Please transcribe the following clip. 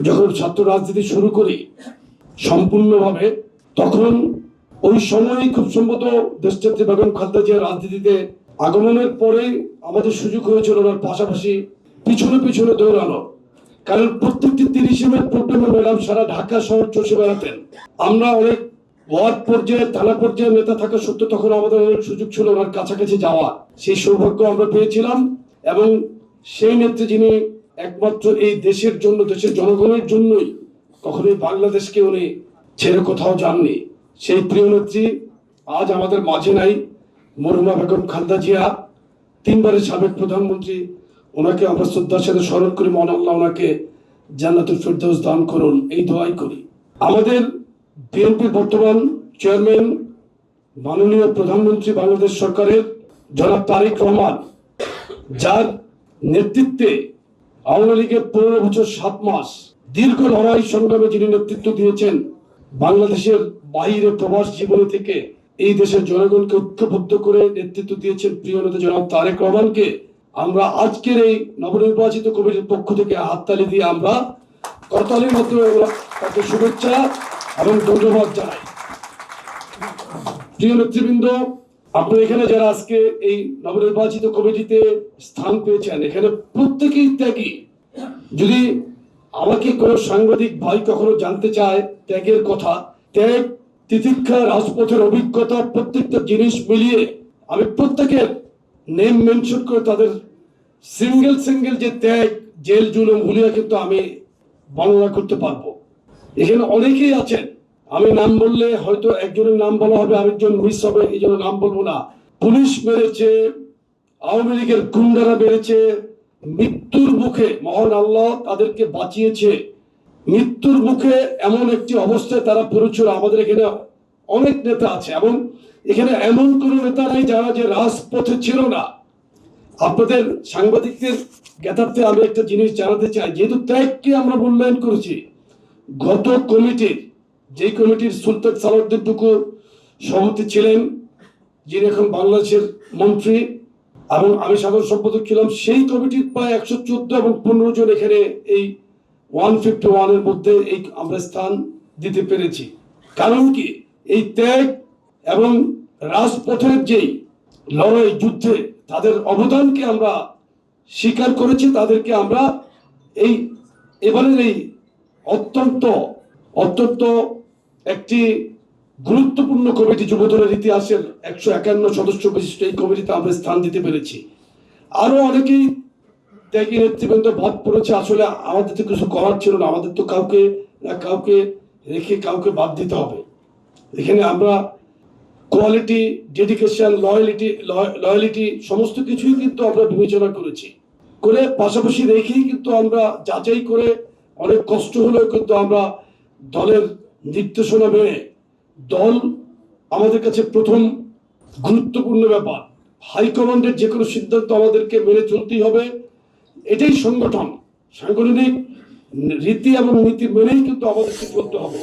যখন ছাত্র রাজনীতি শুরু করি সম্পূর্ণভাবে, তখন ওই সময় খুব সম্ভবত দেশনেত্রী বেগম খালেদা জিয়ার রাজনীতিতে আগমনের পরে আমাদের সুযোগ হয়েছিল ওনার পাশাপাশি পিছনে পিছনে দৌড়ানো। কারণ প্রত্যেকটি 30 মে প্রোগ্রামে ম্যাডাম সারা ঢাকা শহর চষে বেড়াতেন। আমরা অনেক ওয়ার্ড পর্যায়ে, থানা পর্যায়ে নেতা থাকা সত্ত্বেও তখন আমাদের অনেক সুযোগ ছিল ওনার কাছাকাছি যাওয়া। সেই সৌভাগ্য আমরা পেয়েছিলাম এবং সেই নেত্রী যিনি একমাত্র এই দেশের জন্য, দেশের জনগণের জন্যই কখনোই বাংলাদেশকে উনি ছেড়ে কোথাও যাননি। সেই প্রিয় নেত্রী আজ আমাদের মাঝে নাই। মরহুমা বেগম খালেদা জিয়া, 3 বারের সাবেক প্রধানমন্ত্রী, ওনাকে আমরা শ্রদ্ধার সাথে স্মরণ করি। মহান আল্লাহ ওনাকে জান্নাতুল ফেরদৌস দান করুন, এই দোয়াই করি। আমাদের বিএনপির বর্তমান চেয়ারম্যান, মাননীয় প্রধানমন্ত্রী বাংলাদেশ সরকারের জনাব তারেক রহমান, যার নেতৃত্বে আওয়ামী লীগের 15 বছর 7 মাস দীর্ঘ লড়াই সংগ্রামে যিনি নেতৃত্ব দিয়েছেন, বাংলাদেশের বাইরে প্রবাস জীবনী থেকে এই দেশের জনগণকে ঐক্যবদ্ধ করে নেতৃত্ব দিয়েছেন প্রিয় নেতা জনাব তারেক রহমানকে আমরা আজকের এই নবনির্বাচিত কমিটির পক্ষ থেকে হাততালি দিয়ে আমরা করতালির মাধ্যমে তাকে শুভেচ্ছা এবং ধন্যবাদ জানাই। প্রিয় নেতৃবৃন্দ, আপনারা এখানে যারা আজকে এই নবনির্বাচিত কমিটিতে স্থান পেয়েছেন, এখানে প্রত্যেকেই ত্যাগী। যদি আমাকে কোনো সাংবাদিক ভাই কখনো জানতে চায় ত্যাগের কথা, ত্যাগ, তিতিক্ষা, রাজপথের অভিজ্ঞতা, প্রত্যেকটা জিনিস মিলিয়ে আমি প্রত্যেকের নেম মেনশন করে তাদের সিঙ্গেল যে ত্যাগ, জেল জুলুম, হুলিয়া কিন্তু আমি বর্ণনা করতে পারবো। এখানে অনেকেই আছেন, আমি নাম বললে হয়তো একজনের নাম বলা হবে, আরেকজন মিস হবে, এই জন্য নাম বলবো না। পুলিশ মেরেছে, আওয়ামী লীগের গুন্ডারা মেরেছে, মৃত্যুর মুখে মহান আল্লাহ তাদেরকে বাঁচিয়েছে। মৃত্যুর মুখে এমন একটি অবস্থায় তারা পড়েছিল। আমাদের এখানে অনেক নেতা আছে এবং এখানে এমন কোন নেতা নাই যারা যে রাজপথে ছিল না। আপনাদের সাংবাদিকদের জ্ঞাতার্থে আমি একটা জিনিস জানাতে চাই, যেহেতু ত্যাগকে আমরা মূল্যায়ন করেছি, গত কমিটির, যে কমিটির সুলতান সালাউদ্দিন টুকু সভাপতি ছিলেন, যিনি এখন বাংলাদেশের মন্ত্রী, এবং আমি সাধারণ সম্পাদক ছিলাম, সেই কমিটির প্রায় 114 এবং 15 জন এখানে এই 151 এর মধ্যে এই আমরা স্থান দিতে পেরেছি। কারণ কি, এই ত্যাগ এবং রাজপথের যেই লড়াই, যুদ্ধে তাদের অবদানকে আমরা স্বীকার করেছি। তাদেরকে আমরা এই এবারের এই অত্যন্ত একটি গুরুত্বপূর্ণ কমিটি, যুবদলের ইতিহাসের 151 সদস্য বিশিষ্ট এই কমিটিতে আমরা স্থান দিতে পেরেছি। আরো অনেকেই ত্যাগী নেতৃবৃন্দ বাদ পড়েছে। আসলে আমাদের তো কিছু করার ছিল না, আমাদের তো কাউকে না কাউকে রেখে কাউকে বাদ দিতে হবে। এখানে আমরা কোয়ালিটি, ডেডিকেশন, লয়ালিটি সমস্ত কিছুই কিন্তু আমরা বিবেচনা করেছি, করে পাশাপাশি রেখেই কিন্তু আমরা যাচাই করে অনেক কষ্ট হলেও কিন্তু আমরা দলের নির্দেশনা মেনে, দল আমাদের কাছে প্রথম গুরুত্বপূর্ণ ব্যাপার। হাইকমান্ডের যে কোনো সিদ্ধান্ত আমাদেরকে মেনে চলতেই হবে। এটাই সংগঠন, সাংগঠনিক রীতি এবং নীতি মেনেই কিন্তু আমাদেরকে চলতে হবে।